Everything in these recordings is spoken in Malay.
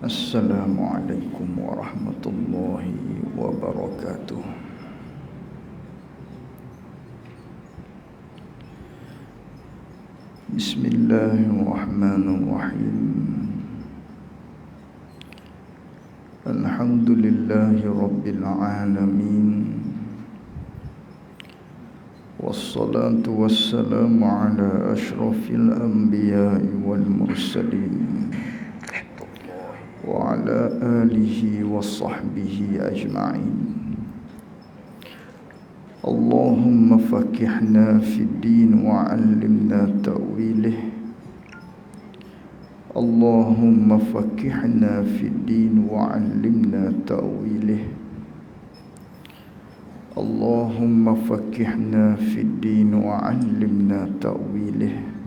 Assalamualaikum warahmatullahi wabarakatuh. Bismillahirrahmanirrahim. Alhamdulillahi rabbil alamin. Wassalatu wassalamu ala ashrafil anbiya'i wal mursalin wa ala alihi wa sahbihi ajma'in. Allahumma faqihna fid din wa 'allimna ta'wilih. Allahumma faqihna fid din wa 'allimna ta'wilih. Allahumma faqihna fid din wa 'allimna ta'wilih.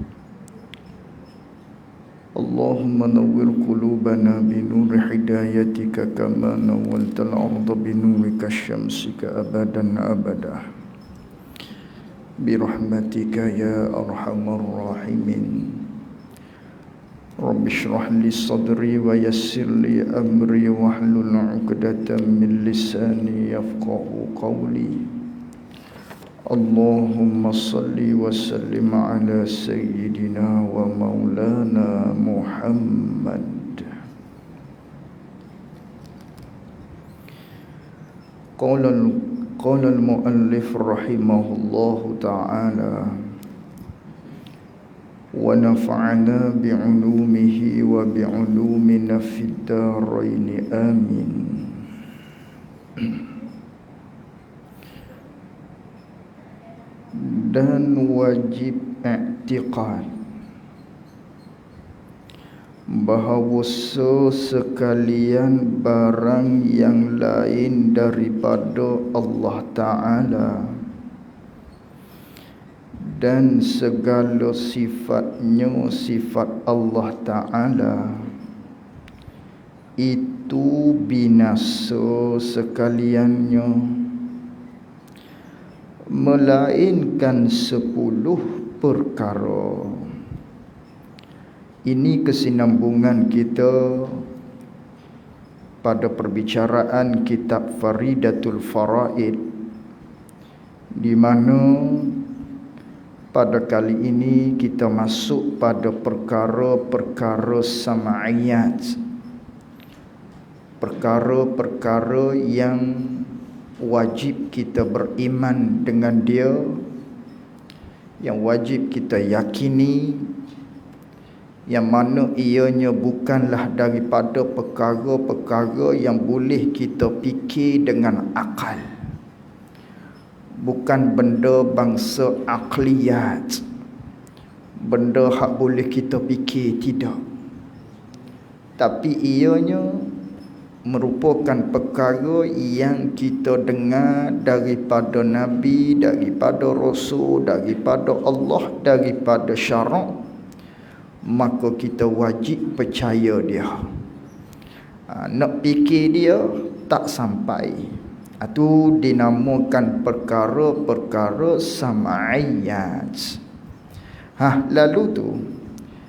Allahumma nawwir qulubana binuri hidayatika kama nawwaltal arda binuri kasyamsika abadan abada birahmatika ya arhamar rahimin. Rabbi shrah li sadri wa yassir li amri wahlul 'uqdatam min lisani yafqahu qawli. Allahumma salli wa sallim ala sayyidina wa maulana Muhammad. Qala al-muallif rahimahullahu ta'ala wa nafa'ana bi'ulumihi wa bi'ulumina fid darain amin. Dan wajib i'tiqad bahawa sekalian barang yang lain daripada Allah Ta'ala dan segala sifatnya sifat Allah Ta'ala itu binasa sekaliannya, melainkan 10 perkara. Ini kesinambungan kita pada perbicaraan kitab Faridatul Faraid, di mana pada kali ini kita masuk pada perkara-perkara sam'iyat, perkara-perkara yang wajib kita beriman dengan dia, yang wajib kita yakini, yang mana ianya bukanlah daripada perkara-perkara yang boleh kita fikir dengan akal, bukan benda bangsa akliyat, benda hak boleh kita fikir, tidak. Tapi ianya merupakan perkara yang kita dengar daripada Nabi, daripada Rasul, daripada Allah, daripada syarak, maka kita wajib percaya dia. Nak fikir dia tak sampai. Itu dinamakan perkara-perkara sam'iyat. Lalu tu,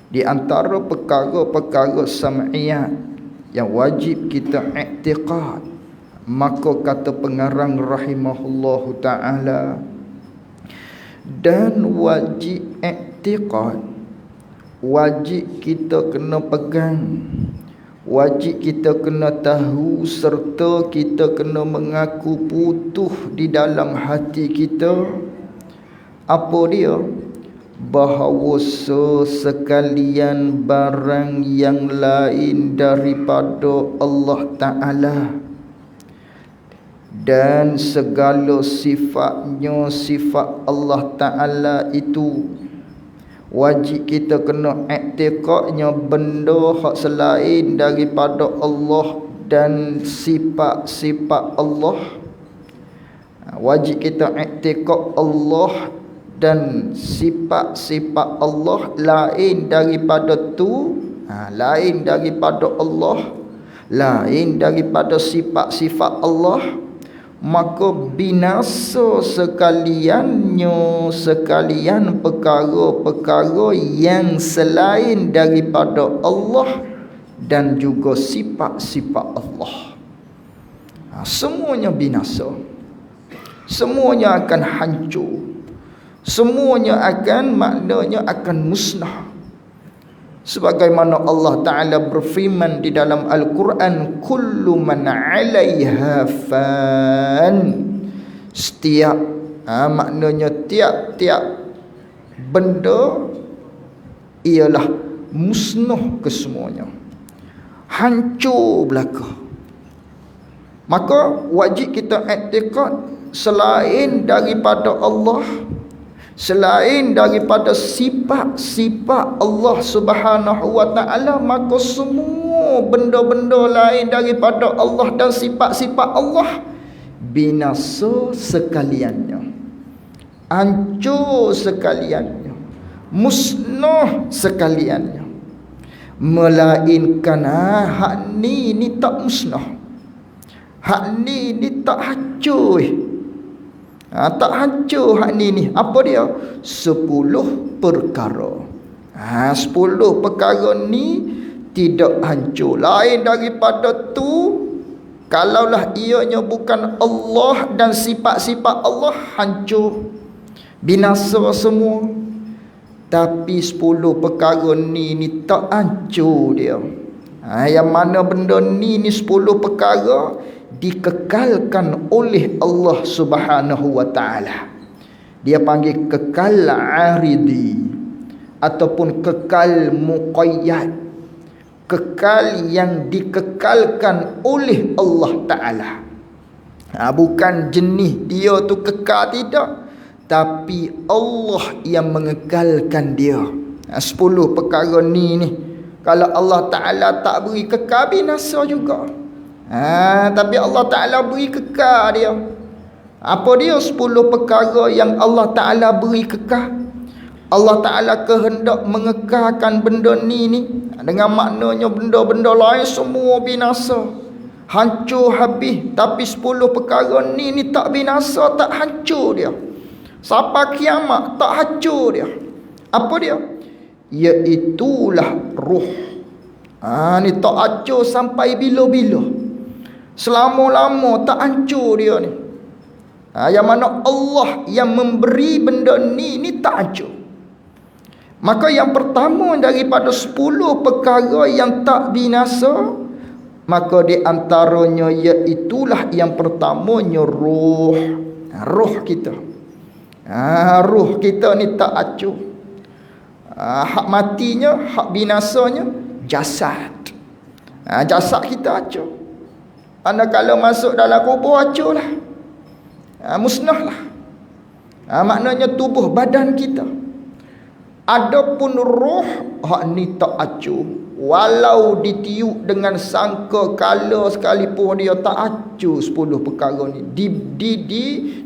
di antara perkara-perkara sam'iyat yang wajib kita i'tiqad, maka kata pengarang rahimahullahu ta'ala, dan wajib i'tiqad, wajib kita kena pegang, wajib kita kena tahu, serta kita kena mengaku putuh di dalam hati kita. Apa dia? Bahawa sekalian barang yang lain daripada Allah Ta'ala dan segala sifatnya sifat Allah Ta'ala itu Wajib kita kena i'tiqadnya benda hak selain daripada Allah dan sifat-sifat Allah. Wajib kita i'tiqad Allah dan sifat-sifat Allah lain daripada tu, lain daripada Allah, lain daripada sifat-sifat Allah, maka binasa sekalian perkara-perkara yang selain daripada Allah dan juga sifat-sifat Allah. Semuanya binasa, semuanya akan hancur, semuanya maknanya akan musnah. Sebagaimana Allah Ta'ala berfirman di dalam Al-Quran, kullu man 'alaiha fan. Setiap, maknanya tiap-tiap benda ialah musnah kesemuanya, hancur belaka. Maka wajib kita i'tiqad selain daripada Allah, selain daripada sifat-sifat Allah Subhanahu wa ta'ala, maka semua benda-benda lain daripada Allah dan sifat-sifat Allah binasa sekaliannya, hancur sekaliannya, musnah sekaliannya. Melainkan hak ni tak musnah, hak ni tak hancur. Tak hancur hak ni. Apa dia? 10 perkara. 10 perkara ni tidak hancur. Lain daripada tu, kalaulah ianya bukan Allah dan sifat-sifat Allah, hancur, binasa semua. Tapi 10 perkara ni tak hancur dia. Yang mana benda ni 10 perkara dikekalkan oleh Allah Subhanahu wa ta'ala. Dia panggil kekal aridi ataupun kekal muqayyad, kekal yang dikekalkan oleh Allah Ta'ala. Bukan jenis dia tu kekal, tidak, tapi Allah yang mengekalkan dia. 10 perkara ni kalau Allah Ta'ala tak beri kekal, binasa juga. Tapi Allah Ta'ala beri kekal dia. Apa dia 10 perkara yang Allah Ta'ala beri kekal? Allah Ta'ala kehendak mengekalkan benda ni dengan maknanya benda-benda lain semua binasa, hancur habis. Tapi 10 perkara ni tak binasa, tak hancur dia. Sampai kiamat tak hancur dia. Apa dia? Iaitulah ruh. Ni tak hancur sampai bila-bila, selama-lama tak hancur dia ni. Yang mana Allah yang memberi benda ni tak hancur. Maka yang pertama daripada 10 perkara yang tak binasa, maka di antaranya iaitulah yang pertamanya ruh. Ruh kita. Ruh kita ni tak hancur. Hak matinya, hak binasanya jasad. Jasad kita hancur. Kalau masuk dalam kubur, hancurlah, musnahlah. Maknanya tubuh badan kita. Adapun roh, hak ni tak acuh. Walau ditiup dengan sangka kala sekalipun, dia tak acuh 10 perkara ni.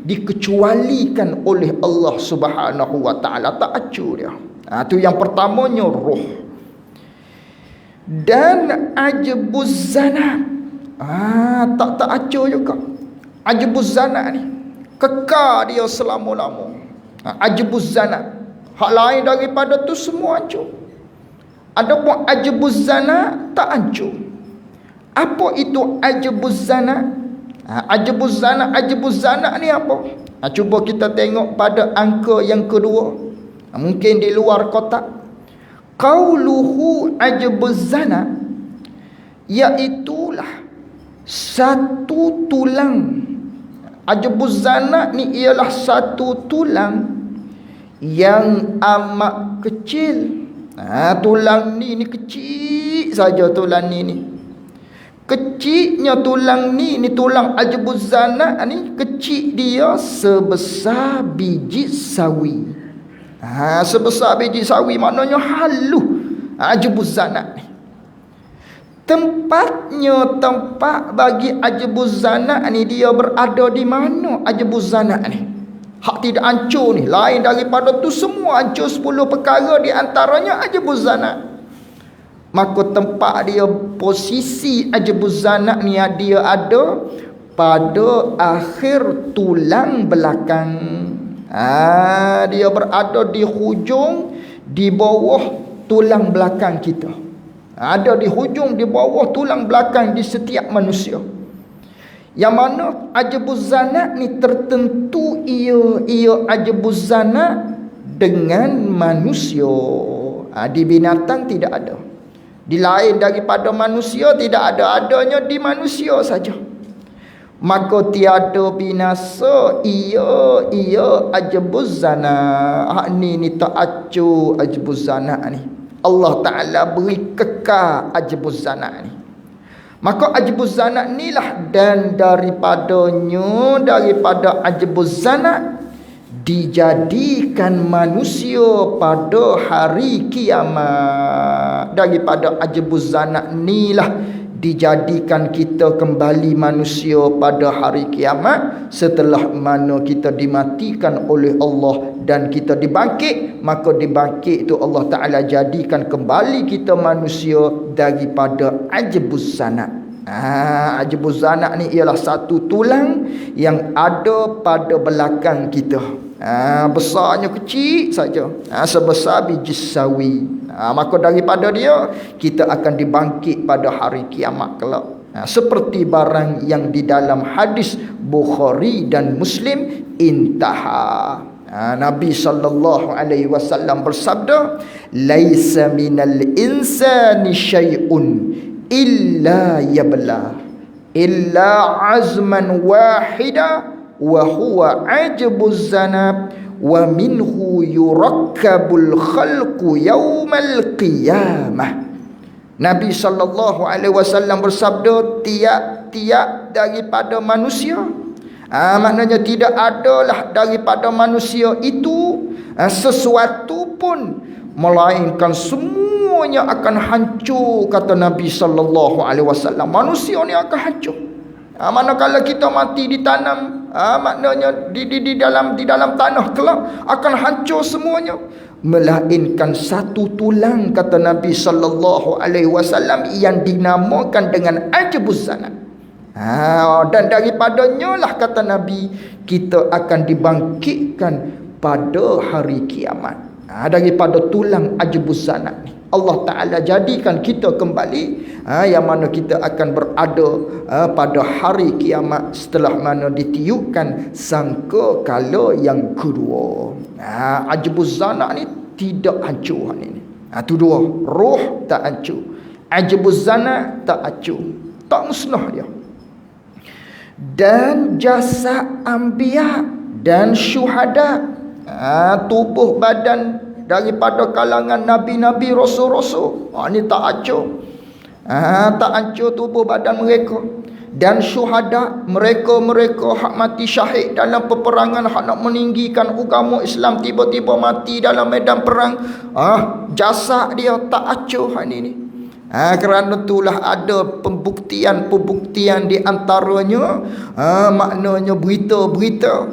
Dikecualikan oleh Allah Subhanahu wa ta'ala, tak acuh dia. Tu yang pertamanya roh. Dan ajbuz zana, tak acuh juga. Ajbuz zana ni kekal dia selama-lama. Ajbuz zana, hak lain daripada tu semua hancur. Adapun ajbuz zana tak hancur. Apa itu ajbuz zana? Ajbuz zana ni apa? Cuba kita tengok pada angka yang kedua. Mungkin di luar kotak. Qauluhu ajbuz zana, iaitulah satu tulang. Ajbuz zana ni ialah satu tulang yang amat kecil. Tulang ni kecil saja. Tulang ni kecilnya tulang ni tulang ajbuz zana ni kecil dia sebesar biji sawi. Sebesar biji sawi, maknanya halus. Ajbuz zanat ni tempatnya, tempat bagi ajbuz zanat ni, dia berada di mana ajbuz zanat ni? Hak tidak hancur ni, lain daripada tu semua hancur. 10 perkara di antaranya ajbuz zanat. Maka tempat dia, posisi ajbuz zanat ni, dia ada pada akhir tulang belakang. Dia berada di hujung, di bawah tulang belakang kita. Ada di hujung, di bawah tulang belakang di setiap manusia. Yang mana ajbuz zanat ni tertentu ia ajbuz zanat dengan manusia. Di binatang tidak ada. Di lain daripada manusia tidak ada, adanya di manusia saja. Maka tiada binasa ia ajbuz zanat. Hak ni tak acu ajbuz zanat ni. Allah Ta'ala beri kekal ajbuz zanat ni. Maka ajbuz zanat ni lah, dan daripada ajbuz zanat dijadikan manusia pada hari kiamat. Daripada ajbuz zanat ni lah dijadikan kita kembali manusia pada hari kiamat, setelah mana kita dimatikan oleh Allah dan kita dibangkit. Maka dibangkit itu Allah Ta'ala jadikan kembali kita manusia daripada ajbuz zanat. Ajbuz zanat ni ialah satu tulang yang ada pada belakang kita. Besarnya kecil saja, sebesar biji sawi. Maka daripada dia kita akan dibangkit pada hari kiamat kelak. Seperti barang yang di dalam hadis Bukhari dan Muslim, intaha. Nabi sallallahu alaihi wasallam bersabda, laisa minal insani syai'un illa yabla illa azman wahida wa huwa ajbuz zanab wa minhu yurakkabul khalqu yaumal qiyamah. Nabi sallallahu alaihi wasallam bersabda, tiap-tiap daripada manusia, maknanya tidak adalah daripada manusia itu sesuatu pun, melainkan semuanya akan hancur, kata Nabi sallallahu alaihi wasallam. Manusia ni akan hancur. Manakala kita mati ditanam, maknanya di dalam tanah kelak akan hancur semuanya, melainkan satu tulang, kata Nabi sallallahu alaihi wasallam, yang dinamakan dengan ajbuz zanat. Dan daripadanya lah, kata Nabi, kita akan dibangkitkan pada hari kiamat. Daripada tulang ajbuz zanat ni Allah Ta'ala jadikan kita kembali, yang mana kita akan berada pada hari kiamat setelah mana ditiupkan sangka kala yang kedua. Ajbuz zanat ni tidak hancur ini. Itu dua. Roh tak hancur, ajbuz zanat tak hancur, tak musnah dia. Dan jasad anbiya dan syuhada, tubuh badan daripada kalangan nabi-nabi, rasul-rasul, ni tak hancur. Tak hancur tubuh badan mereka. Dan syuhada, mereka hak mati syahid dalam peperangan, hak nak meninggikan agama Islam, tiba-tiba mati dalam medan perang, jasad dia tak hancur hak ni. Kerana itulah ada pembuktian di antaranya, maknanya berita-berita,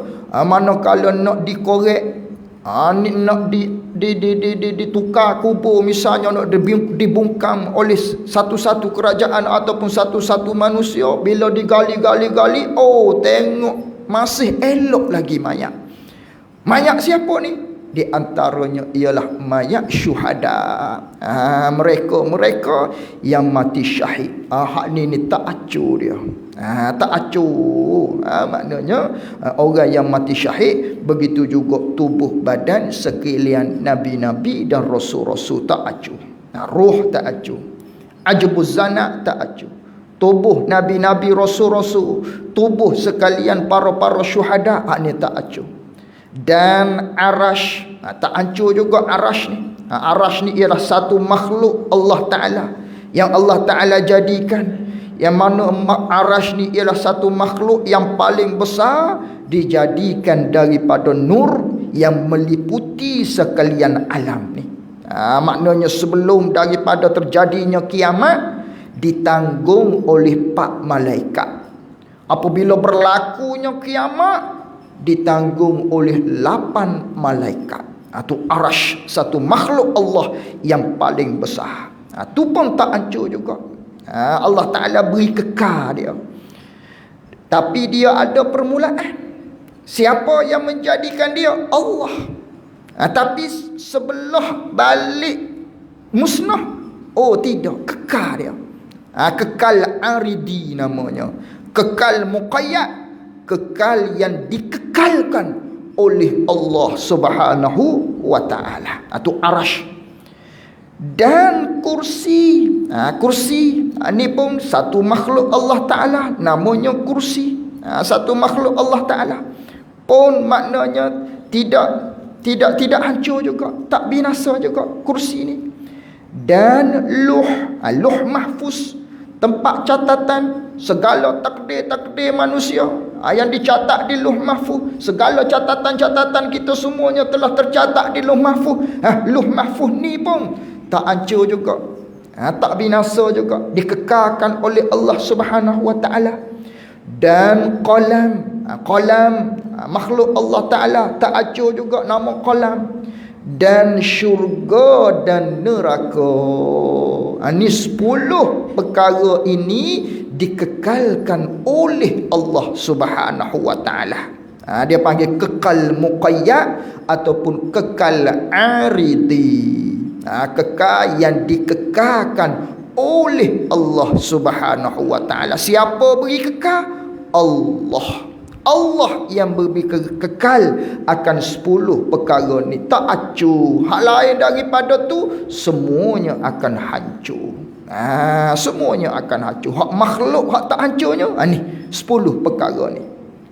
manakala nak dikorek, nak ditukar kubur, misalnya nak dibungkam oleh satu-satu kerajaan ataupun satu-satu manusia, bila digali-gali, tengok masih elok lagi mayat. Mayat siapa ni? Di antaranya ialah mayat syuhada. Mereka yang mati syahid. Hak ni tak acuh dia. Tak acuh. Maknanya orang yang mati syahid, begitu juga tubuh badan sekalian nabi-nabi dan rasul-rasul tak acuh. Roh tak acuh. Ajbuz zanat tak acuh. Tubuh nabi-nabi, rasul-rasul, tubuh sekalian para syuhada, hak ni tak acuh. Dan arash, tak hancur juga arash ni. Arash ni ialah satu makhluk Allah Ta'ala yang Allah Ta'ala jadikan, yang mana arash ni ialah satu makhluk yang paling besar, dijadikan daripada nur yang meliputi sekalian alam ni. Maknanya sebelum daripada terjadinya kiamat, ditanggung oleh 4 malaikat. Apabila berlakunya kiamat, ditanggung oleh 8 malaikat. Itu arash, satu makhluk Allah yang paling besar. Itu pun tak hancur juga. Allah Ta'ala beri kekal dia. Tapi dia ada permulaan. Siapa yang menjadikan dia? Allah. Tapi sebelah balik musnah, oh tidak, kekal dia. Kekal aridi namanya. Kekal muqayyad, kekal yang dikekalkan oleh Allah Subhanahu wa taala. Itu arash. Dan kursi. Kursi ni pun satu makhluk Allah Taala, namanya kursi. Satu makhluk Allah Taala. Pun maknanya tidak hancur juga, tak binasa juga kursi ni. Dan luh mahfuz, tempat catatan segala takdir manusia yang dicatat di luh mahfuz. Segala catatan-catatan kita semuanya telah tercatat di luh mahfuz. Luh mahfuz ni pun tak hancur juga, tak binasa juga, dikekalkan oleh Allah Subhanahu wa taala. Dan qalam makhluk Allah Taala tak hancur juga, nama qalam. Dan syurga dan neraka, ini 10 perkara ini dikekalkan oleh Allah Subhanahu wa taala. Dia panggil kekal muqayyad ataupun kekal aridi. Kekal yang dikekalkan oleh Allah Subhanahu wa taala. Siapa beri kekal? Allah. Allah yang beri kekal akan 10 perkara ni, tak hancur. Hak lain daripada tu semuanya akan hancur. Semuanya akan hancur. Hak makhluk hak tak hancurnya, ni 10 perkara ni.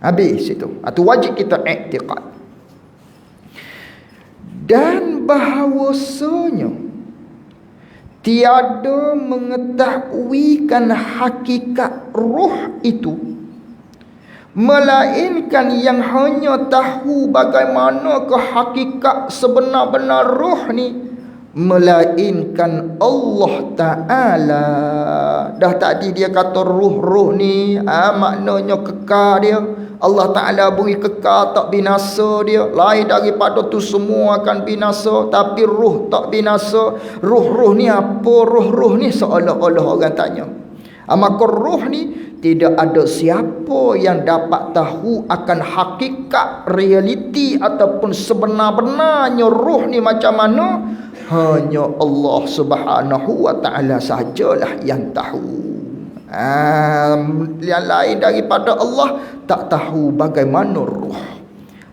Habis itu. Itu wajib kita i'tiqad. Dan bahawasanya tiada mengetahuikan hakikat roh itu, melainkan yang hanya tahu bagaimana ke hakikat sebenar-benar roh ni, melainkan Allah Ta'ala. Dah tadi dia kata roh ni maknanya kekal dia. Allah Ta'ala beri kekal, tak binasa dia. Lain daripada tu semua akan binasa, tapi roh tak binasa. Roh ni apa? Roh ni seolah-olah orang tanya. Maka roh ni tidak ada siapa yang dapat tahu akan hakikat realiti ataupun sebenar-benarnya roh ni macam mana. Hanya Allah Subhanahu wa taala sajalah yang tahu. Yang lain daripada Allah tak tahu bagaimana roh.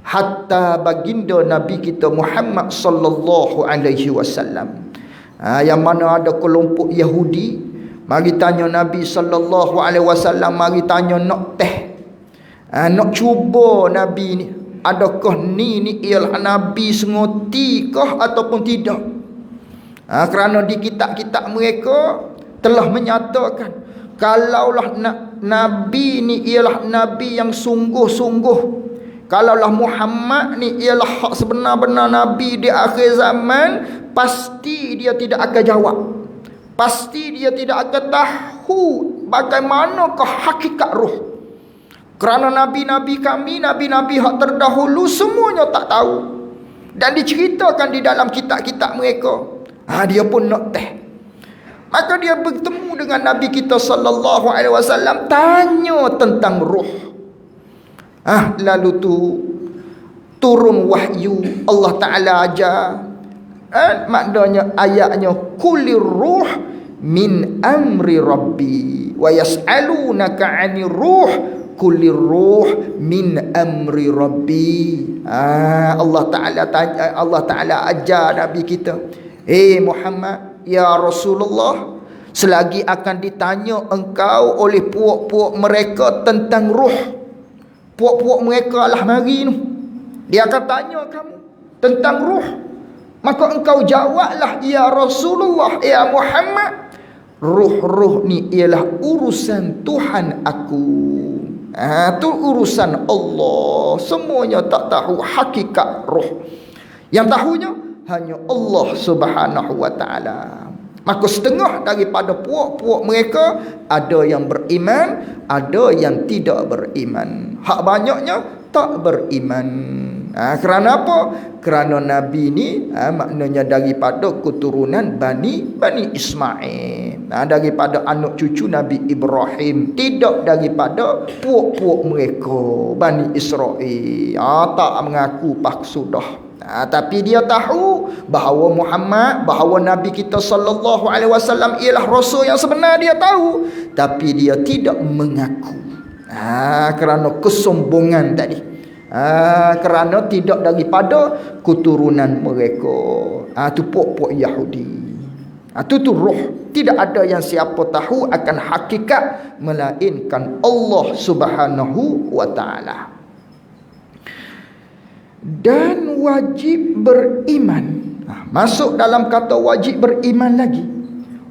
Hatta baginda Nabi kita Muhammad sallallahu alaihi wasallam, yang mana ada kelompok Yahudi mari tanya Nabi sallallahu alaihi wasallam, mari tanya nak teh, nak cuba Nabi ni, adakah ni ialah Nabi senguti kah ataupun tidak. Kerana di kitab-kitab mereka telah menyatakan kalaulah Nabi ni ialah Nabi yang sungguh-sungguh, kalaulah Muhammad ni ialah hak sebenar-benar Nabi di akhir zaman, pasti dia tidak akan jawab. Pasti dia tidak akan tahu bagaimanakah hakikat roh. Kerana nabi-nabi kami, nabi-nabi hak terdahulu semuanya tak tahu. Dan diceritakan di dalam kitab-kitab mereka. Dia pun nak teh. Maka dia bertemu dengan Nabi kita sallallahu alaihi wasallam, tanya tentang roh. Lalu tu turun wahyu, Allah Ta'ala ajar. Maknanya ayatnya kulir ruh min amri rabbi wa yas'alunaka 'anir ruh kulir ruh min amri rabbi. Allah Ta'ala ajar Nabi kita, Muhammad, ya Rasulullah, selagi akan ditanya engkau oleh puak-puak mereka tentang ruh. Puak-puak mereka lah mari ni, dia akan tanya kamu tentang ruh. Maka engkau jawablah, ya Rasulullah, ya Muhammad, ruh-ruh ni ialah urusan Tuhan aku. Tu urusan Allah. Semuanya tak tahu hakikat roh. Yang tahunya hanya Allah Subhanahu wa taala. Maka setengah daripada puak-puak mereka ada yang beriman, ada yang tidak beriman. Hak banyaknya tak beriman. Kerana apa? Kerana Nabi ni maknanya daripada keturunan Bani Ismail. Daripada anak cucu Nabi Ibrahim. Tidak daripada puak-puak mereka Bani Israel. Tak mengaku pak sudah. Tapi dia tahu bahawa Muhammad, bahawa Nabi kita sallallahu alaihi wasallam ialah rasul yang sebenar, dia tahu, tapi dia tidak mengaku. Kerana kesombongan tadi. Kerana tidak daripada keturunan mereka. Tu puak-puak Yahudi. Tu roh. Tidak ada yang siapa tahu akan hakikat melainkan Allah Subhanahu wa taala. Dan wajib beriman. Masuk dalam kata wajib beriman lagi.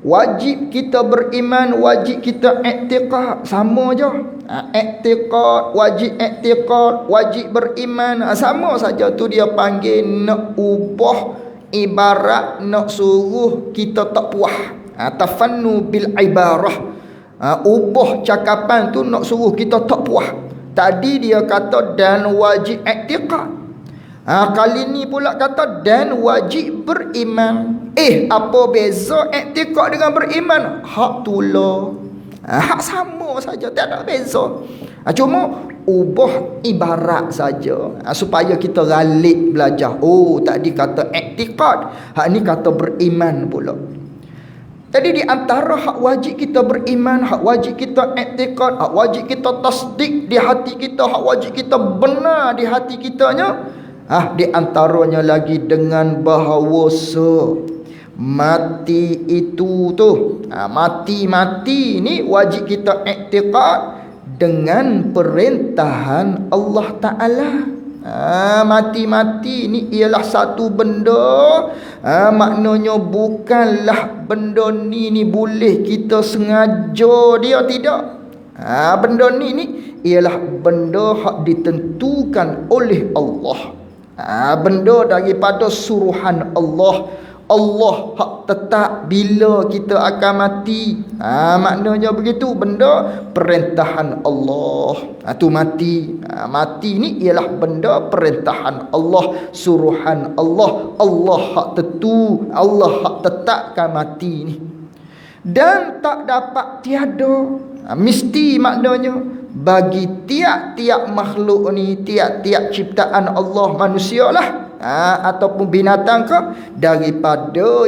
Wajib kita beriman, wajib kita i'tiqad, sama je. I'tiqad, wajib beriman, sama saja. Tu dia panggil nak ubah ibarat, nak suruh kita tak puas. Tafannu bil ibarah. Ubah cakapan tu nak suruh kita tak puas. Tadi dia kata dan wajib i'tiqad. Kali ni pula kata dan wajib beriman. Apa beza i'tiqad dengan beriman? Hak tula. Hak sama saja, tak ada beza. Cuma ubah ibarat saja, supaya kita galik belajar. Tadi kata i'tiqad, hak ni kata beriman pula. Jadi di antara hak wajib kita beriman, hak wajib kita i'tiqad, hak wajib kita tasdik di hati kita, hak wajib kita benar di hati kitanya, di antaranya lagi dengan bahawa mati itu tu, mati ni wajib kita i'tiqad dengan perintahan Allah Ta'ala. Mati ni ialah satu benda, maknanya bukanlah benda ni boleh kita sengaja dia, tidak. Benda ni ialah benda hak ditentukan oleh Allah. Benda daripada suruhan Allah. Allah hak tetap bila kita akan mati. Maknanya begitu, benda perintahan Allah. Tu mati. Mati ni ialah benda perintahan Allah, suruhan Allah. Allah hak tentu, Allah hak tetapkan mati ni. Dan tak dapat tiada. Mesti maknanya bagi tiap-tiap makhluk ni, tiap-tiap ciptaan Allah, manusia lah ataupun binatang ke, daripada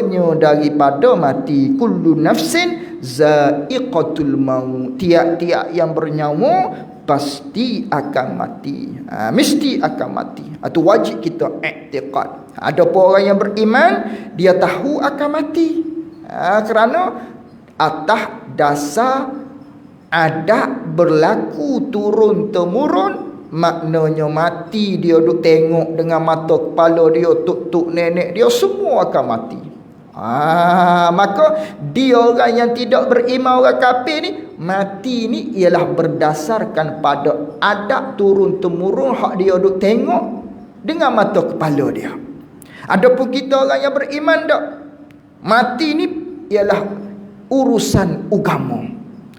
mati. Kullu nafsin za'iqatul maut. Tiap-tiap yang bernyawa pasti akan mati. Mesti akan mati. Itu wajib kita i'tiqad. Ada pun orang yang beriman, dia tahu akan mati. Kerana atas dasar adat berlaku turun temurun, maknanya mati dia duk tengok dengan mata kepala dia, tuk-tuk nenek dia semua akan mati. Maka dia orang yang tidak beriman, orang kafir ni, mati ni ialah berdasarkan pada adat turun temurun hak dia duk tengok dengan mata kepala dia. Adapun kita orang yang beriman tak, mati ni ialah urusan agama.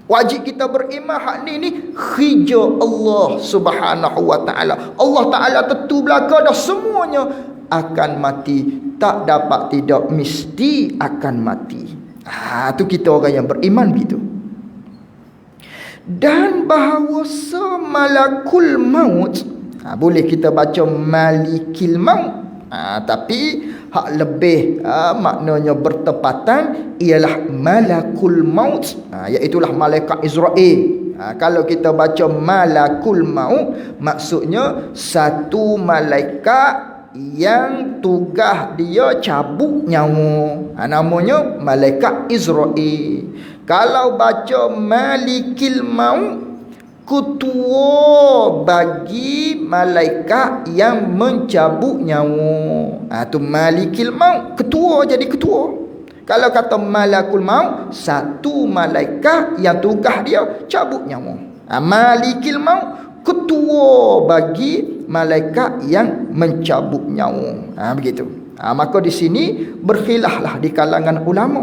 Wajib kita beriman hak ni khija Allah Subhanahu wa taala. Allah Taala tentu belaka dah semuanya akan mati. Tak dapat tidak, mesti akan mati. Tu kita orang yang beriman begitu. Dan bahawa malakul maut, boleh kita baca malikil maut. Tapi hak lebih maknanya bertepatan ialah malakul maut, iaitulah malaikat Israel. Kalau kita baca malakul maut, maksudnya satu malaikat yang tugas dia cabut nyawa, namanya malaikat Israel. Kalau baca malikil maut, ketua bagi malaikat yang mencabut nyawa. Tu malikil maut, ketua, jadi ketua. Kalau kata malakul maut, satu malaikat yang tugas dia cabut nyawa. Malikil maut, ketua bagi malaikat yang mencabut nyawa. Begitu. Maka di sini berkhilaflah di kalangan ulama.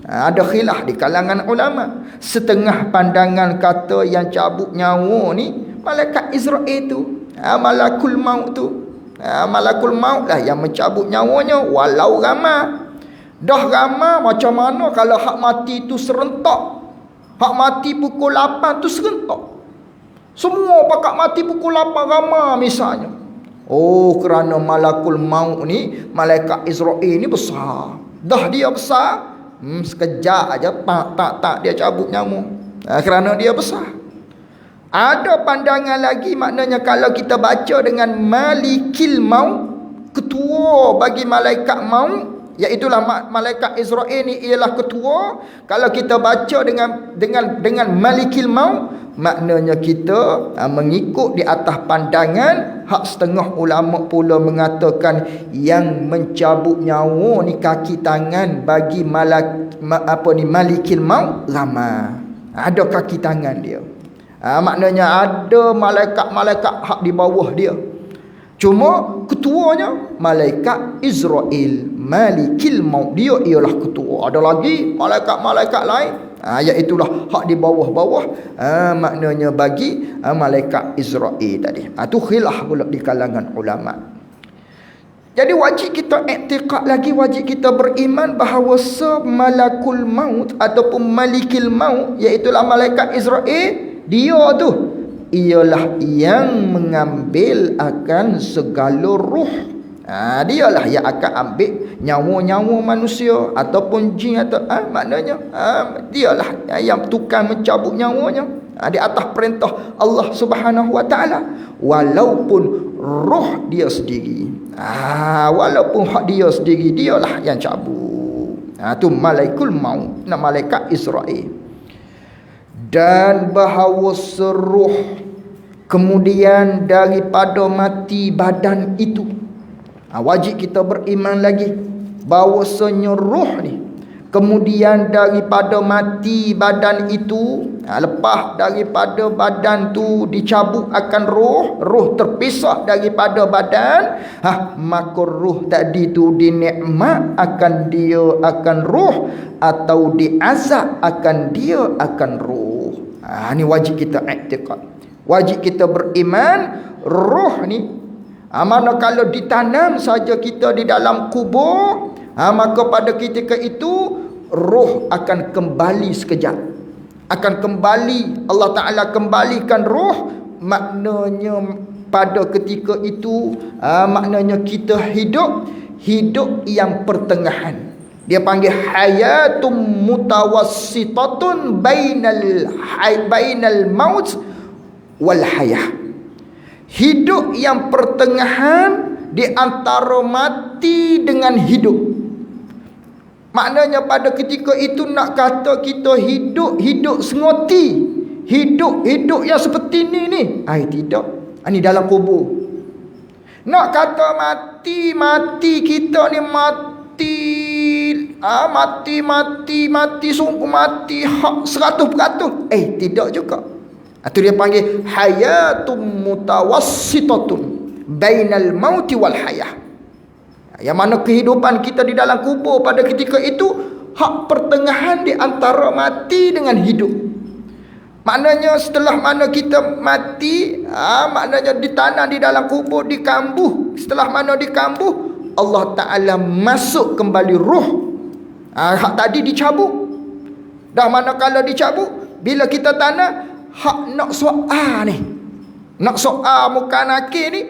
Ada khilaf di kalangan ulama. Setengah pandangan kata yang cabut nyawa ni malaikat Israel tu, malakul maut tu. Malakul maut lah yang mencabut nyawanya, walau ramai. Dah ramai macam mana kalau hak mati tu serentak. Hak mati pukul 8 tu serentak. Semua pakat mati pukul 8 ramai misalnya. Oh, kerana malakul maut ni, malaikat Israel ni besar. Dah dia besar, sekejap aja tak dia cabut nyawa. Kerana dia besar. Ada pandangan lagi, maknanya kalau kita baca dengan malikil maut, ketua bagi malaikat maut, iaitulah malaikat Israel ni ialah ketua. Kalau kita baca dengan malikil maut, maknanya kita mengikut di atas pandangan hak setengah ulama pula mengatakan yang mencabut nyawa ni kaki tangan bagi malikil maut ramai. Ada kaki tangan dia. Maknanya ada malaikat-malaikat hak di bawah dia. Cuma ketuanya malaikat Israel, malikil maut, dia ialah ketua. Ada lagi malaikat-malaikat lain, iaitulah hak di bawah-bawah, maknanya bagi malaikat Israel tadi. Itu khilaf pula di kalangan ulama. Jadi wajib kita iktiqad lagi, wajib kita beriman bahawa malakul maut ataupun malikil maut, iaitulah malaikat Israel, dia tu ialah yang mengambil akan segala ruh. Dialah yang akan ambil nyawa-nyawa manusia ataupun jin atau maknanya dialah yang tukang mencabut nyawanya di atas perintah Allah Subhanahu wa taala, walaupun roh dia sendiri. Walaupun hak dia sendiri, dialah yang cabut. Tu malaikul maut, malaikat Israel. Dan bahawa seruh kemudian daripada mati badan itu, wajib kita beriman lagi bahawa senyuruh ni kemudian daripada mati badan itu, lepas daripada badan tu dicabut akan roh terpisah daripada badan, maka roh tadi tu dinikmat akan dia akan roh, atau diazab akan dia akan roh. Ni wajib kita i'tiqad, wajib kita beriman roh ni. Mana kalau ditanam saja kita di dalam kubur, maka pada ketika itu roh akan kembali sekejap, akan kembali. Allah Ta'ala kembalikan roh, maknanya pada ketika itu maknanya kita hidup yang pertengahan. Dia panggil hayatum mutawassitatun bainal maut wal hayah. Hidup yang pertengahan di antara mati dengan hidup. Maknanya pada ketika itu nak kata kita hidup sengoti, hidup yang seperti ni. Tidak. Ini dalam kubur. Nak kata mati kita ni mati sungguh mati 100%. Tidak juga. Itu dia panggil hayatum mutawassitatun bainal mauti wal hayah. Yang mana kehidupan kita di dalam kubur pada ketika itu hak pertengahan di antara mati dengan hidup. Maknanya setelah mana kita mati, maknanya ditanam di dalam kubur, dikambuh. Setelah mana dikambuh, Allah Ta'ala masuk kembali ruh. Hak tadi dicabut. Dah mana kalau dicabut, bila kita tanam, hak nak soal ni, nak soal muka nakir ni,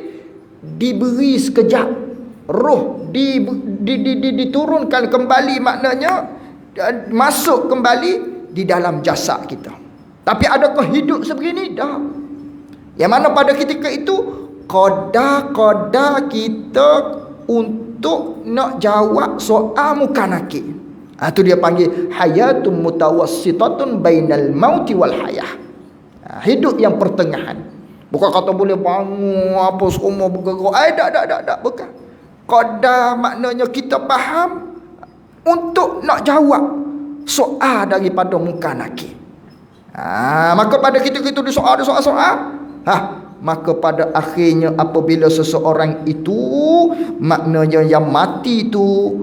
diberi sekejap. Roh diturunkan kembali, maknanya masuk kembali di dalam jasad kita. Tapi adakah hidup sebegini? Dah. Yang mana pada ketika itu qada kita untuk nak jawab soal muka nakir. Itu dia panggil hayatun mutawassitatun bainal mauti wal hayah. Hidup yang pertengahan. Bukan kata boleh bangun apa semua bergerak. Tak, bukan. Qada maknanya kita faham untuk nak jawab soal daripada muka nakir. Maka pada kita doa maka pada akhirnya apabila seseorang itu, maknanya yang mati itu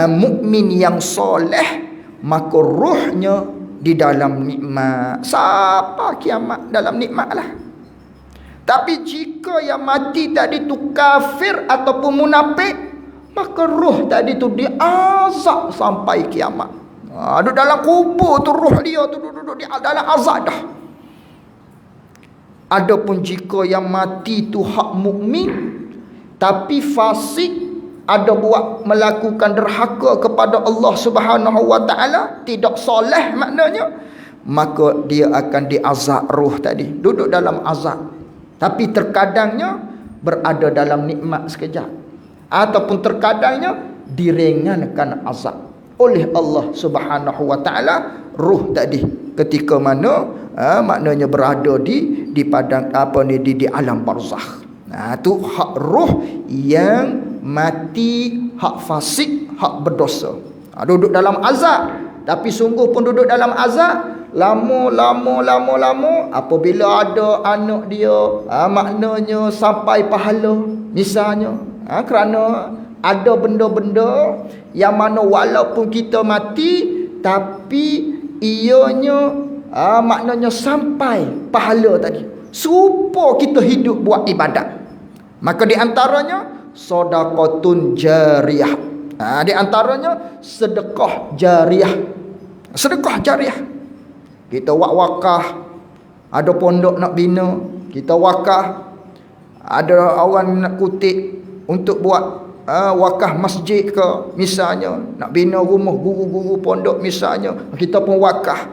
mukmin yang soleh, maka rohnya di dalam nikmat. Siapa kiamat dalam nikmat lah. Tapi jika yang mati tadi tu kafir ataupun munafik, maka roh tadi tu diazab sampai kiamat. Duduk dalam kubur tu roh dia tu duduk di dalam azab dah. Adapun jika yang mati tu hak mukmin tapi fasik, ada buat melakukan derhaka kepada Allah Subhanahu wa taala, tidak soleh maknanya, maka dia akan diazab roh tadi, duduk dalam azab. Tapi terkadangnya berada dalam nikmat sekejap, ataupun terkadangnya diringankan azab oleh Allah Subhanahu wa taala roh tadi ketika mana maknanya berada di padang di alam barzakh. Tu hak roh yang mati, hak fasik, hak berdosa. Duduk dalam azab. Tapi sungguh pun duduk dalam azab lama. Apabila ada anak dia, maknanya sampai pahala. Misalnya, kerana ada benda-benda yang mana walaupun kita mati, tapi ianya maknanya sampai pahala tadi, serupa kita hidup buat ibadat. Maka di antaranya sedekahun jariyah. Di antaranya sedekah jariyah. Sedekah jariyah. Kita wakaf, ada pondok nak bina, kita wakaf. Ada orang nak kutip untuk buat wakaf masjid ke, misalnya nak bina rumah guru-guru pondok misalnya, kita pun wakaf.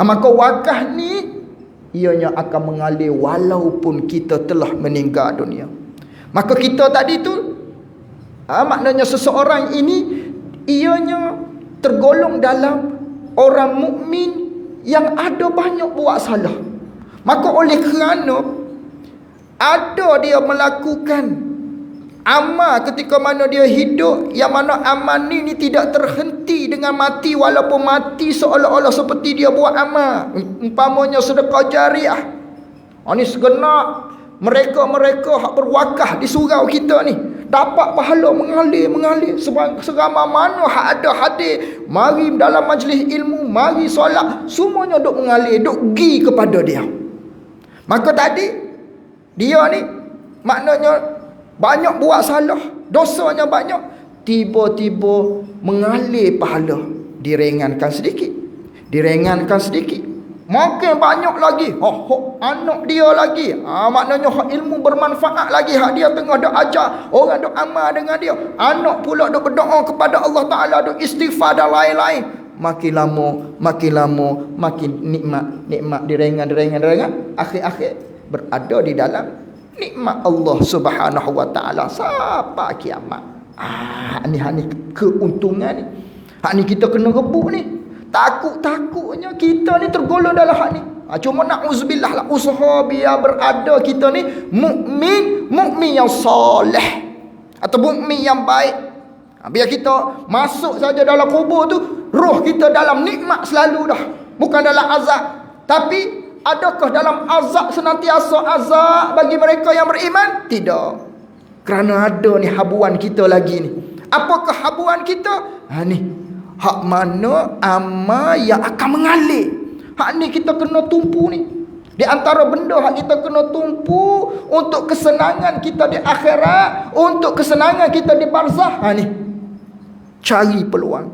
Maka wakaf ni ianya akan mengalir walaupun kita telah meninggal dunia. Maka kita tadi tu maknanya seseorang ini ianya tergolong dalam orang mukmin yang ada banyak buat salah. Maka oleh kerana ada dia melakukan amal ketika mana dia hidup, yang mana amal ni tidak terhenti dengan mati, walaupun mati seolah-olah seperti dia buat amal. Umpamanya sedekah jariah. Ini segenap mereka hak berwakaf di surau kita ni dapat pahala mengalir seramai mana hak ada hadir, mari dalam majlis ilmu, mari solat, semuanya duk mengalir, duk gi kepada dia. Maka tadi dia ni maknanya banyak buat salah, dosanya banyak, tiba-tiba mengalir pahala, diringankan sedikit, makin banyak lagi, anak dia lagi, maknanya hak ilmu bermanfaat lagi, hak dia tengah duk ajar orang duk amal dengan dia, anak pula duk berdoa kepada Allah Ta'ala, duk istighfar dan lain-lain. Makin lama makin nikmat diringan, akhir-akhir berada di dalam nikmat Allah Subhanahu wa taala sampai kiamat. Ni keuntungan ni. Hak ni kita kena rebut ni. Takutnya kita ni tergolong dalam hak ni. Cuma na'udzubillah lah, usaha biar berada kita ni mukmin yang soleh atau mukmin yang baik. Biar kita masuk saja dalam kubur tu, roh kita dalam nikmat selalu dah, bukan dalam azab. Tapi adakah dalam azab senantiasa azab bagi mereka yang beriman? Tidak. Kerana ada ni habuan kita lagi ni. Apakah habuan kita? Ni hak mana amal yang akan mengalir. Hak ni kita kena tumpu ni. Di antara benda hak kita kena tumpu untuk kesenangan kita di akhirat, untuk kesenangan kita di barzah. Ni cari peluang.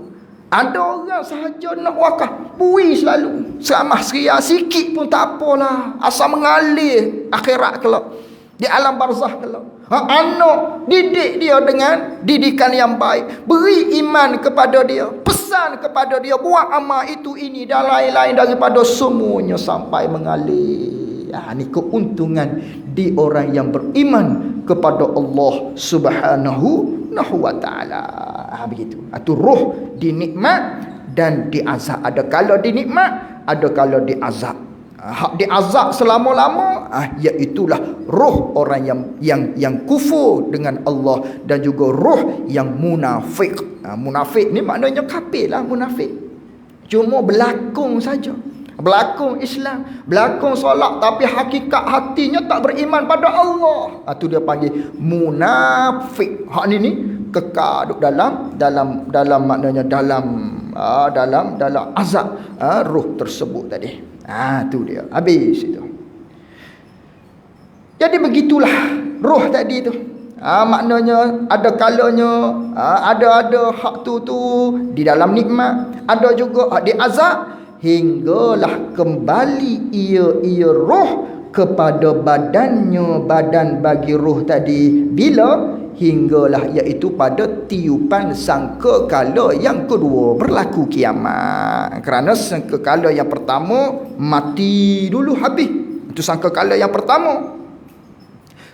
Ada orang sahaja nak wakaf, bui selalu, seramah seria sikit pun tak apalah, asal mengalir akhirat kelak, di alam barzah kelak. Anak didik dia dengan didikan yang baik, beri iman kepada dia, pesan kepada dia, buat amal itu ini dan lain-lain daripada semuanya sampai mengalir. Ini keuntungan di orang yang beriman kepada Allah Subhanahu wa taala. Begitu. Itu roh di nikmat dan di azab. Ada kala di nikmat, ada kala di azab. Hak di azab selama-lama, iaitulah roh orang yang kufur dengan Allah dan juga roh yang munafik. Munafik ni maknanya kafir lah, munafik. Cuma berlakon saja. Berlakon Islam, berlakon solat, tapi hakikat hatinya tak beriman pada Allah. Itu dia panggil munafik. Hak ni kekal dalam maknanya dalam azab roh tersebut tadi. Tu dia. Habis itu. Jadi begitulah roh tadi tu. Maknanya ada kalanya ada hak tu di dalam nikmat, ada juga hak di azab, hinggalah kembali ia roh kepada badannya, badan bagi roh tadi. Bila? Hinggalah iaitu pada tiupan sangkakala yang kedua, berlaku kiamat. Kerana sangkakala yang pertama mati dulu, habis. Itu sangkakala yang pertama.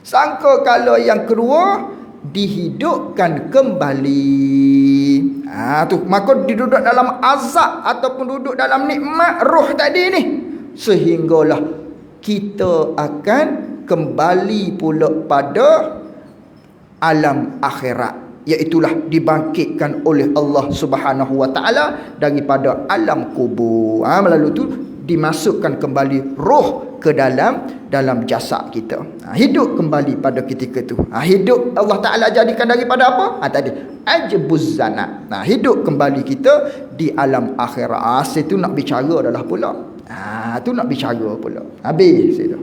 Sangkakala yang kedua dihidupkan kembali. Tu maka duduk dalam azab ataupun duduk dalam nikmat roh tadi ni, sehinggalah kita akan kembali pula pada alam akhirat, iaitulah dibangkitkan oleh Allah Subhanahu wa taala daripada alam kubur. Melalui tu dimasukkan kembali roh ke dalam jasad kita. Hidup kembali pada ketika tu. Hidup Allah Taala jadikan daripada apa? Tadi ajbuz zanat. Hidup kembali kita di alam akhirat. Situ nak bicara adalah pula. Tu nak bicara pula. Habis situ.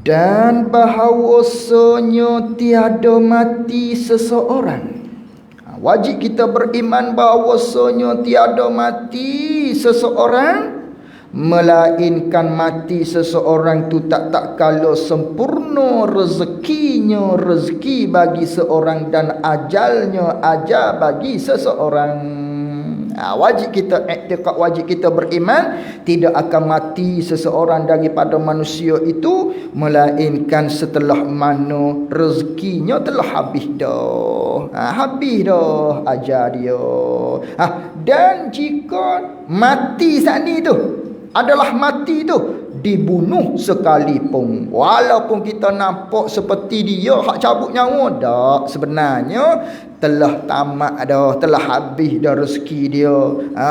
Dan bahawasanya tiada mati seseorang. Wajib kita beriman bahawasanya tiada mati seseorang, melainkan mati seseorang tu tak kala sempurna rezekinya, rezeki bagi seorang, dan ajalnya, ajal bagi seseorang. Wajib kita i'tiqad, wajib kita beriman tidak akan mati seseorang daripada manusia itu, melainkan setelah mana rezekinya telah habis dah. Habis dah ajal dia. Dan jika mati saat ni tu adalah mati tu dibunuh sekalipun, walaupun kita nampak seperti dia hak cabut nyawa, tak, sebenarnya telah tamat dah, telah habis dah rezeki dia.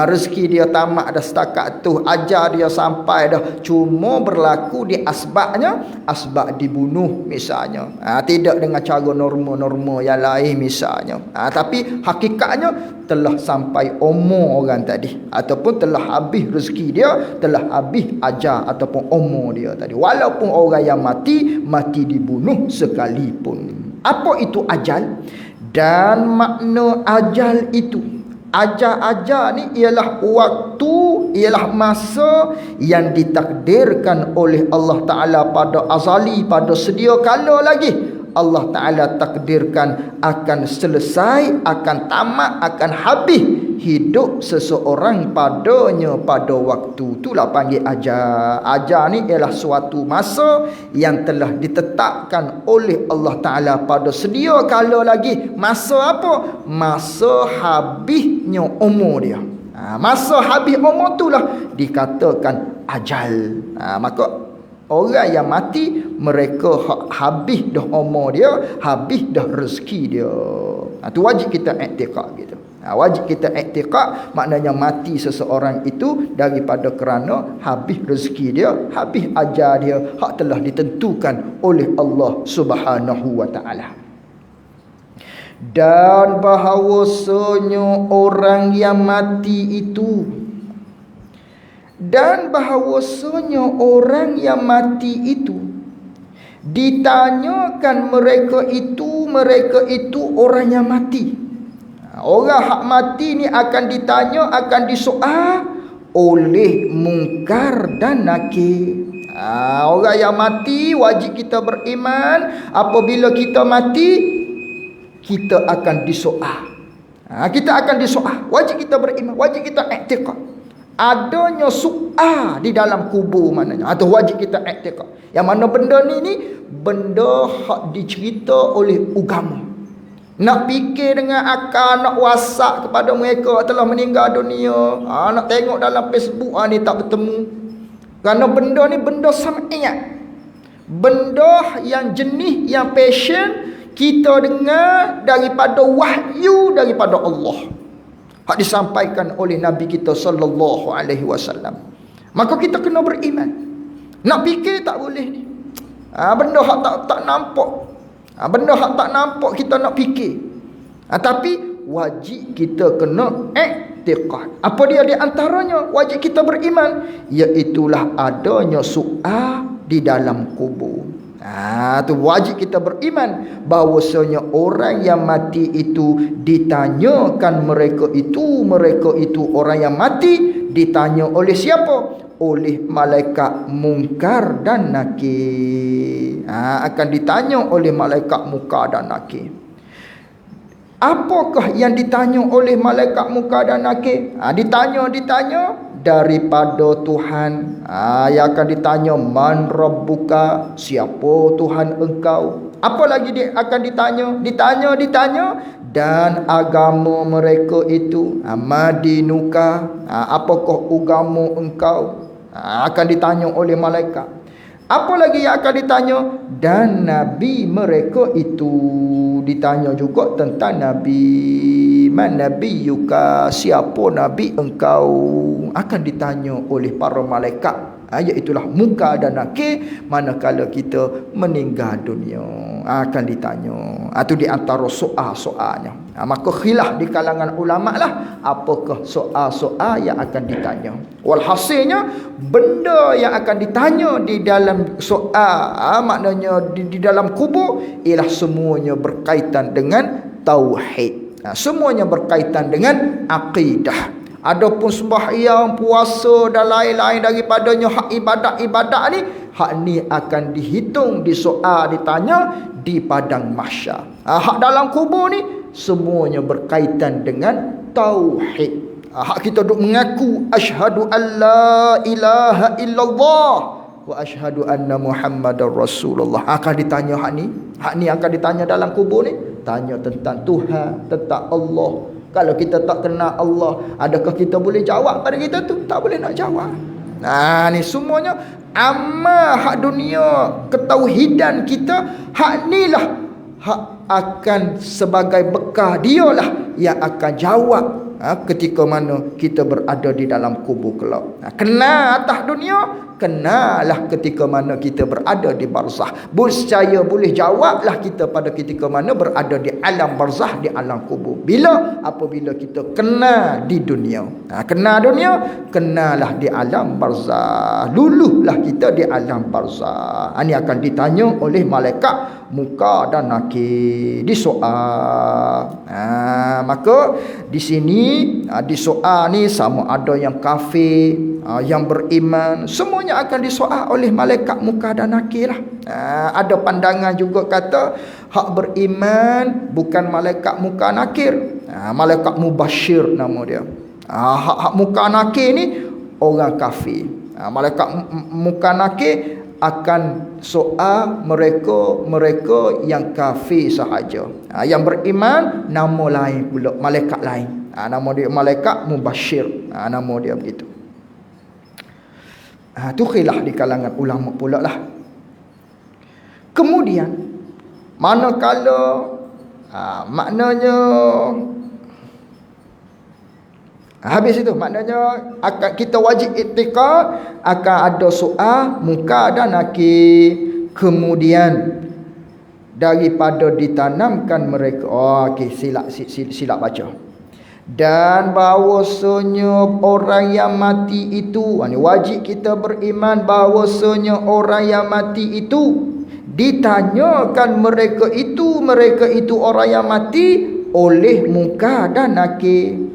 Rezeki dia tamat dah setakat tu, ajar dia sampai dah, cuma berlaku di asbabnya, asbab dibunuh misalnya. Tidak dengan cara norma-norma yang lain misalnya. Tapi hakikatnya telah sampai umur orang tadi, ataupun telah habis rezeki dia, telah habis ajar ataupun umur dia tadi. Walaupun orang yang mati dibunuh sekalipun. Apa itu ajal? Dan makna ajal itu, ajal ni ialah waktu, ialah masa yang ditakdirkan oleh Allah Ta'ala pada azali, pada sedia kala lagi Allah Ta'ala takdirkan akan selesai, akan tamat, akan habis hidup seseorang padanya pada waktu. Itulah panggil ajal. Ajal ni ialah suatu masa yang telah ditetapkan oleh Allah Ta'ala pada sedia kala lagi. Masa apa? Masa habisnya umur dia. Masa habis umur itulah dikatakan ajal. Maka orang yang mati, mereka habis dah umur dia, habis dah rezeki dia. Itu wajib kita i'tiqad gitu. Wajib kita i'tiqad, maknanya mati seseorang itu daripada kerana habis rezeki dia, habis ajar dia, hak telah ditentukan oleh Allah Subhanahu wa taala. Dan bahawasanya orang yang mati itu, dan bahawasanya orang yang mati itu ditanyakan mereka itu orang yang mati. Orang hak mati ni akan ditanya, akan disoal oleh mungkar dan nakir. Orang yang mati wajib kita beriman, apabila kita mati kita akan disoal. Kita akan disoal, wajib kita beriman, wajib kita i'tiqad. Adanya soal di dalam kubur maknanya, atau wajib kita i'tiqad. Yang mana benda ni benda hak dicerita oleh agama. Nak fikir dengan akal, nak WhatsApp kepada mereka telah meninggal dunia, nak tengok dalam Facebook ni tak bertemu. Kerana benda ni benda sam'iyat, benda yang jenis, yang passion, kita dengar daripada wahyu daripada Allah, hak disampaikan oleh Nabi kita sallallahu alaihi wasallam. Maka kita kena beriman. Nak fikir tak boleh ni. Benda hak tak nampak. Benda hak tak nampak kita nak fikir. Tapi wajib kita kena i'tiqad. Apa dia di antaranya wajib kita beriman, iaitulah adanya soal di dalam kubur. Tu wajib kita beriman bahawasanya orang yang mati itu ditanyakan, mereka itu orang yang mati ditanya oleh siapa? Oleh malaikat Munkar dan Nakir. Akan ditanya oleh malaikat Munkar dan Nakir. Apakah yang ditanya oleh malaikat Munkar dan Nakir? Ditanya daripada Tuhan. Yang akan ditanya, man rabbuka, siapa Tuhan engkau? Apa lagi dia akan ditanya? Dan agama mereka itu, madinuka, apakah agama engkau? Akan ditanya oleh malaikat. Apa lagi yang akan ditanya? Dan nabi mereka itu, ditanya juga tentang nabi. Man nabiyuka, siapa nabi engkau? Akan ditanya oleh para malaikat, iaitulah Munkar dan Nakir manakala kita meninggal dunia. Akan ditanya. Itu di antara soal-soalnya. Maka khilaf di kalangan ulama lah, apakah soal-soal yang akan ditanya. Walhasilnya, benda yang akan ditanya di dalam soal, maknanya di dalam kubur, ialah semuanya berkaitan dengan tauhid. Semuanya berkaitan dengan akidah. Adapun sembahyang, puasa dan lain-lain daripadanya hak ibadat-ibadat ni, hak ni akan dihitung, disoal, ditanya di padang mahsyar. Hak dalam kubur ni semuanya berkaitan dengan tauhid. Hak kita duk mengaku asyhadu alla ilaha illallah wa asyhadu anna Muhammadar Rasulullah. Akan ditanya hak ni. Hak ni akan ditanya dalam kubur ni. Tanya tentang Tuhan, tentang Allah. Kalau kita tak kenal Allah, adakah kita boleh jawab pada kita tu? Tak boleh nak jawab. Ni semuanya amal hak dunia, ketauhidan kita, hak ni lah hak akan sebagai bekal, dialah yang akan jawab ketika mana kita berada di dalam kubur kelak. Kenal atas dunia, kenalah ketika mana kita berada di barzah. Percaya boleh jawablah kita pada ketika mana berada di alam barzah, di alam kubur. Bila? Apabila kita kenal di dunia. Kenal dunia, kenalah di alam barzah. Luluhlah kita di alam barzah. Ini akan ditanya oleh malaikat Munkar dan Nakir, disoal. Maka di sini disoal ni sama ada yang kafir, yang beriman, semuanya akan disoal oleh malaikat Munkar dan Nakir lah. Ada pandangan juga kata hak beriman bukan malaikat Munkar Nakir, malaikat Mubashir nama dia. Hak Munkar Nakir ni orang kafir. Malaikat Munkar Nakir akan soal mereka yang kafir sahaja. Yang beriman nama lain pula, malaikat lain. Nama dia malaikat Mubashir. Nama dia begitu. Tu khilaf di kalangan ulama pula lah. Kemudian manakala maknanya habis itu, maknanya akan kita wajib iktikad, akan ada soal Munkar dan Nakir. Kemudian daripada ditanamkan mereka, okey, silap baca. Dan bahawasanya orang yang mati itu, wajib kita beriman bahawasanya orang yang mati itu ditanyakan mereka itu orang yang mati oleh Munkar dan Nakir.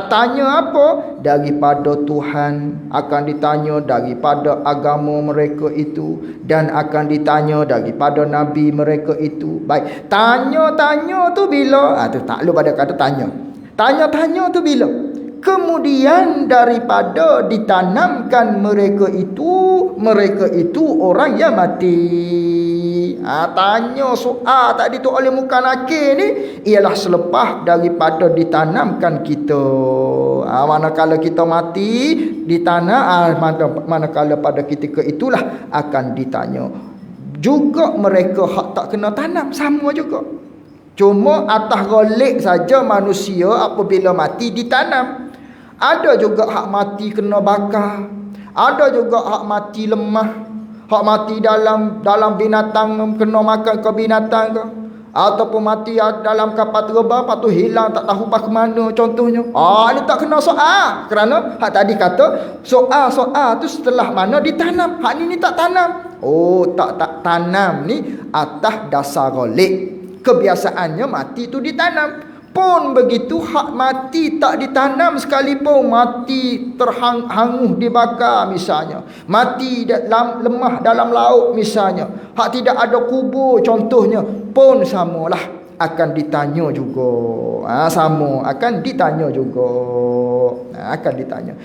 Tanya apa? Daripada Tuhan, akan ditanya daripada agama mereka itu, dan akan ditanya daripada nabi mereka itu. Baik, tanya-tanya tu bila? Tu takluk pada kata tanya. Tanya-tanya tu bila? Kemudian daripada ditanamkan mereka itu orang yang mati. Tanya soal tadi tu oleh Munkar Nakir ni ialah selepas daripada ditanamkan kita. Manakala kita mati di tanah, manakala pada ketika itulah akan ditanya juga mereka hak tak kena tanam, sama juga. Cuma atas golik saja manusia apabila mati ditanam. Ada juga hak mati kena bakar. Ada juga hak mati lemah. Hak mati dalam binatang, kena makan ke binatang ke. Ataupun mati dalam kapal terbang, lepas tu hilang tak tahu pas ke mana contohnya. Ini tak kena soal. Kerana hak tadi kata soal tu setelah mana ditanam. Hak ni tak tanam. Tak tanam ni atas dasar golik. Kebiasaannya mati tu ditanam. Pun begitu hak mati tak ditanam sekalipun, mati terhangus dibakar misalnya, mati lemah dalam laut misalnya, hak tidak ada kubur contohnya, pun samalah akan ditanya juga. Sama akan ditanya juga. Akan ditanya.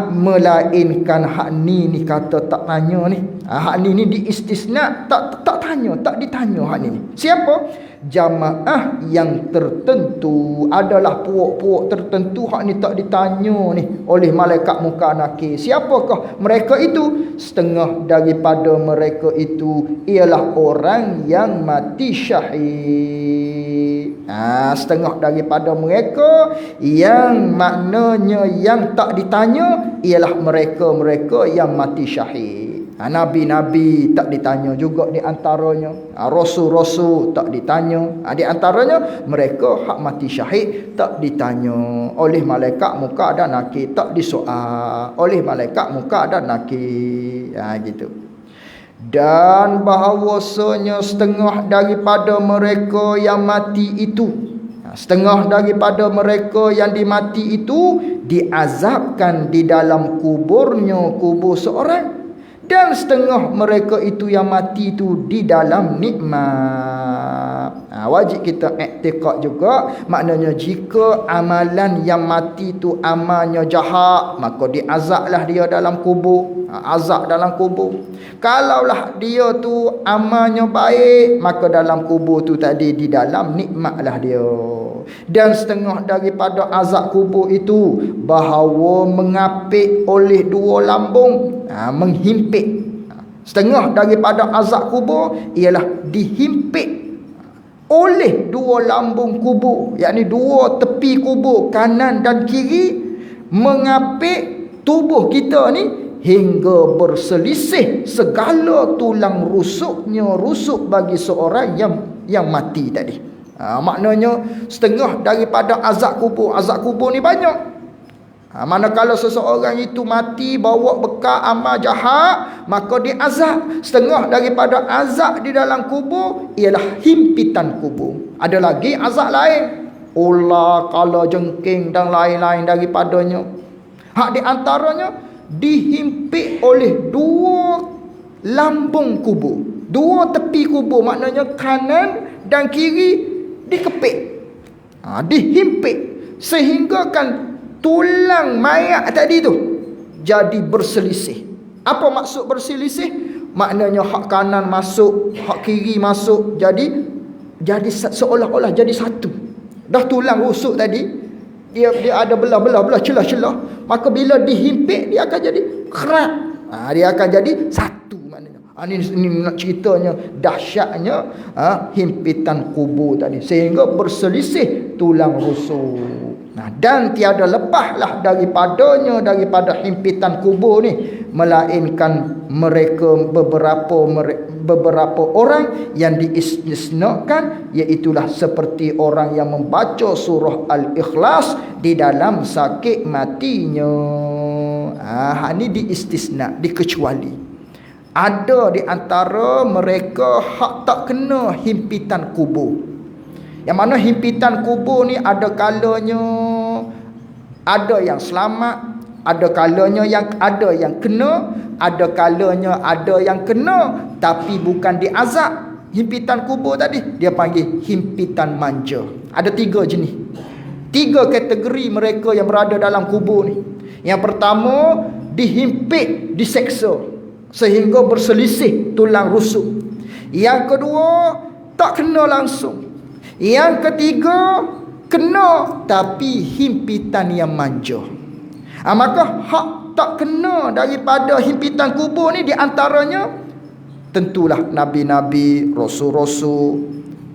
Melainkan hak ni kata tak tanya ni. Hak ni diistisna, tak tanya, tak ditanya hak ni. Siapa? Jamaah yang tertentu, adalah puak-puak tertentu hak ni tak ditanya ni oleh malaikat muka nakir. Siapakah mereka itu? Setengah daripada mereka itu ialah orang yang mati syahid. Setengah daripada mereka yang maknanya yang tak ditanya ialah mereka-mereka yang mati syahid. Nabi-nabi tak ditanya juga di antaranya. Rasul-rasul tak ditanya. Di antaranya mereka hak mati syahid tak ditanya oleh malaikat muka dan nakir, tak disoal oleh malaikat muka dan nakir. Gitu. Dan bahawasanya setengah daripada mereka yang mati itu, setengah daripada mereka yang dimati itu diazabkan di dalam kuburnya, kubur seorang. Dan setengah mereka itu yang mati itu di dalam nikmat. Wajib kita iktikad juga. Maknanya jika amalan yang mati itu amalnya jahat, maka diazablah dia dalam kubur. Azab dalam kubur. Kalaulah dia tu amalnya baik, maka dalam kubur tu tadi di dalam nikmatlah dia. Dan setengah daripada azab kubur itu bahawa mengapik oleh dua lambung, menghimpit. Setengah daripada azab kubur ialah dihimpit oleh dua lambung kubur, yakni dua tepi kubur kanan dan kiri, mengapik tubuh kita ni hingga berselisih segala tulang rusuknya, rusuk bagi seorang yang mati tadi. Maknanya setengah daripada azab kubur. Azab kubur ni banyak. Manakala seseorang itu mati bawa bekal amal jahat, maka diazab. Setengah daripada azab di dalam kubur ialah himpitan kubur. Ada lagi azab lain, ular, kala jengking dan lain-lain daripadanya. Hak di antaranya dihimpit oleh dua lambung kubur, dua tepi kubur, maknanya kanan dan kiri dikepit, dihimpit, sehingga kan tulang mayat tadi tu jadi berselisih. Apa maksud berselisih? Maknanya hak kanan masuk, hak kiri masuk, jadi seolah-olah jadi satu. Dah tulang rusuk tadi, dia ada belah-belah, celah-celah, maka bila dihimpit dia akan jadi kerat. Dia akan jadi satu. Ini nak ceritanya dahsyatnya himpitan kubur tadi, sehingga berselisih tulang rusuk. Dan tiada lepaslah daripada himpitan kubur ni, melainkan mereka beberapa orang yang diistisnakan, iaitulah seperti orang yang membaca surah Al-Ikhlas di dalam sakit matinya. Ini diistisna, dikecuali. Ada di antara mereka hak tak kena himpitan kubur. Yang mana himpitan kubur ni ada kalanya ada yang selamat, ada kalanya ada yang kena, ada kalanya ada yang kena tapi bukan diazab. Himpitan kubur tadi dia panggil himpitan manja. Ada 3 jenis, 3 kategori mereka yang berada dalam kubur ni. Yang pertama, dihimpit, diseksa sehingga berselisih tulang rusuk. Yang kedua, tak kena langsung. Yang ketiga, kena tapi himpitan yang manja. Maka hak tak kena daripada himpitan kubur ni di antaranya Tentulah nabi-nabi, rasul-rasul,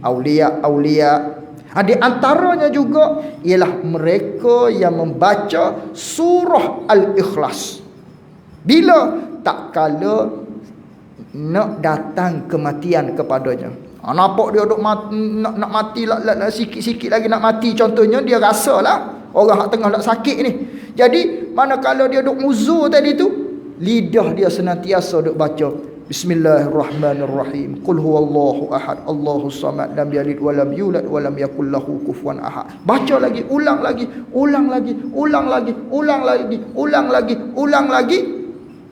aulia-aulia. Di antaranya juga ialah mereka yang membaca surah Al-Ikhlas. Bila tak kala nak datang kematian kepadanya. Nampak dia duk nak mati sikit-sikit lagi nak mati, contohnya dia rasalah orang hak tengah nak sakit ni. Jadi manakala dia duk uzur tadi tu, lidah dia senantiasa duk baca Bismillahirrahmanirrahim. Qul huwallahu ahad, Allahus samad, lam yalid wa lam yulad wa lam yakul lahu kufuwan ahad. Baca lagi, ulang lagi, ulang lagi, ulang lagi, ulang lagi, ulang lagi, ulang lagi.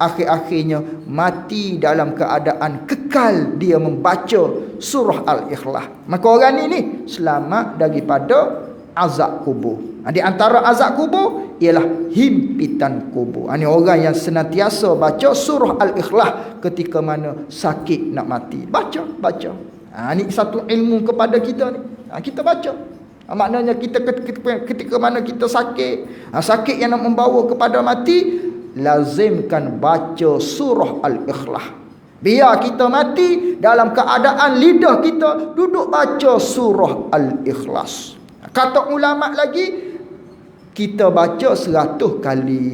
Akhir-akhirnya mati dalam keadaan kekal dia membaca surah Al-Ikhlas. Maka orang ini selamat daripada azab kubur. Di antara azab kubur ialah himpitan kubur. Ini orang yang senantiasa baca surah Al-Ikhlas ketika mana sakit nak mati. Baca. Ini satu ilmu kepada kita ni. Kita baca. Maknanya kita ketika mana kita sakit, sakit yang nak membawa kepada mati, lazimkan baca surah Al-Ikhlas. Biar kita mati dalam keadaan lidah kita duduk baca surah Al-Ikhlas. Kata ulama lagi, kita baca 100 kali.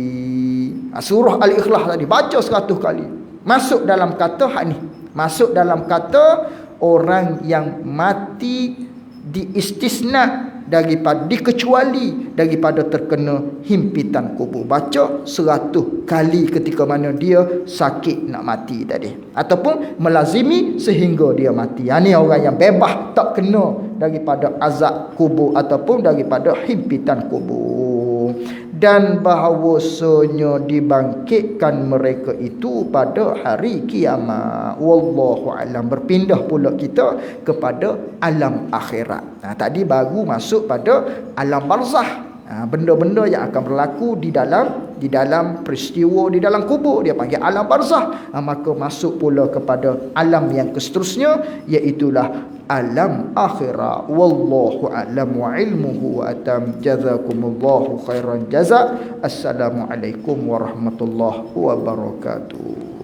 Surah Al-Ikhlas tadi baca 100 kali. Masuk dalam kata hak ni. Masuk dalam kata orang yang mati diistisna dikecuali daripada terkena himpitan kubur. Baca 100 kali ketika mana dia sakit nak mati tadi, ataupun melazimi sehingga dia mati. Ini orang yang bebas, tak kena daripada azab kubur ataupun daripada himpitan kubur. Dan bahawasanya dibangkitkan mereka itu pada hari kiamat. Wallahu alam. Berpindah pula kita kepada alam akhirat. Tadi baru masuk pada alam barzah. Benda-benda yang akan berlaku di dalam peristiwa di dalam kubur, dia panggil alam barzah. Maka masuk pula kepada alam yang seterusnya, iaitulah alam akhirat. Wallahu a'lam wa ilmuhu wa atam. Jazakumullahu khairan jazak. Assalamualaikum warahmatullahi wabarakatuh.